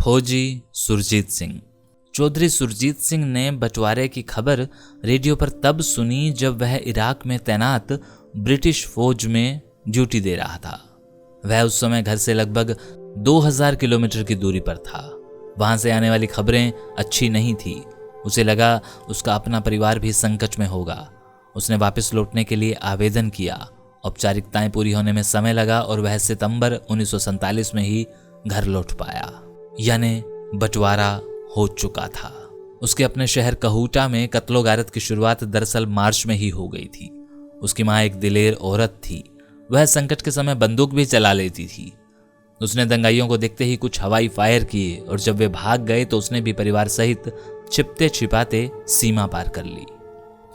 फौजी सुरजीत सिंह। चौधरी सुरजीत सिंह ने बंटवारे की खबर रेडियो पर तब सुनी जब वह इराक में तैनात ब्रिटिश फौज में ड्यूटी दे रहा था। वह उस समय घर से लगभग 2000 किलोमीटर की दूरी पर था। वहां से आने वाली खबरें अच्छी नहीं थी। उसे लगा उसका अपना परिवार भी संकट में होगा। उसने वापस लौटने के लिए आवेदन किया। औपचारिकताएं पूरी होने में समय लगा और वह सितंबर 1947 में ही घर लौट पाया, यानी बंटवारा हो चुका था। उसके अपने शहर कहूटा में कत्लो गारत की शुरुआत दरअसल मार्च में ही हो गई थी। उसकी मां एक दिलेर औरत थी। वह संकट के समय बंदूक भी चला लेती थी। उसने दंगाइयों को देखते ही कुछ हवाई फायर किए और जब वे भाग गए तो उसने भी परिवार सहित छिपते छिपाते सीमा पार कर ली।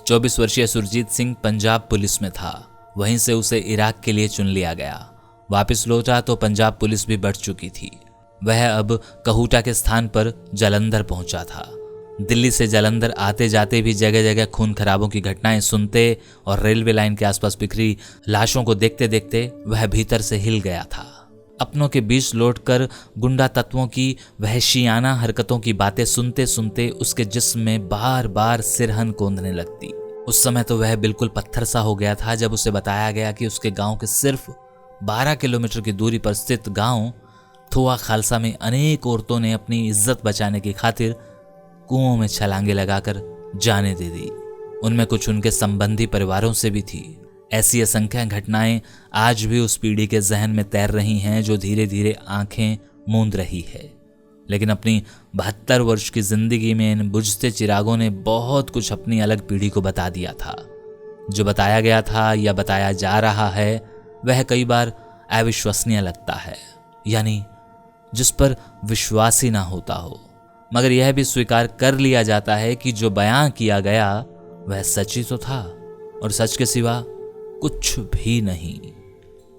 24 वर्षीय सुरजीत सिंह पंजाब पुलिस में था। वहीं से उसे इराक के लिए चुन लिया गया। वापस लौटा तो पंजाब पुलिस भी बढ़ चुकी थी। वह अब कहूटा के स्थान पर जालंधर पहुंचा था। दिल्ली से जालंधर आते जाते भी जगह जगह खून खराबों की घटनाएं सुनते और रेलवे लाइन के आसपास बिखरी लाशों को देखते देखते वह भीतर से हिल गया था। अपनों के बीच लौटकर गुंडा तत्वों की वहशियाना हरकतों की बातें सुनते सुनते उसके जिस्म में बार बार सिरहन कौंधने लगती। उस समय तो वह बिल्कुल पत्थर सा हो गया था जब उसे बताया गया कि उसके गांव के सिर्फ 12 किलोमीटर की दूरी पर स्थित गांव थोआ खालसा में अनेक औरतों ने अपनी इज्जत बचाने की खातिर कुओं में छलांगे लगाकर जाने दे दी। उनमें कुछ उनके संबंधी परिवारों से भी थी। ऐसी असंख्य घटनाएं आज भी उस पीढ़ी के जहन में तैर रही हैं जो धीरे धीरे आंखें मूंद रही है। लेकिन अपनी 72 वर्ष की जिंदगी में इन बुझते चिरागों ने बहुत कुछ अपनी अलग पीढ़ी को बता दिया था। जो बताया गया था या बताया जा रहा है वह कई बार अविश्वसनीय लगता है, यानी जिस पर विश्वास ही ना होता हो, मगर यह भी स्वीकार कर लिया जाता है कि जो बयां किया गया वह सच ही तो था और सच के सिवा कुछ भी नहीं।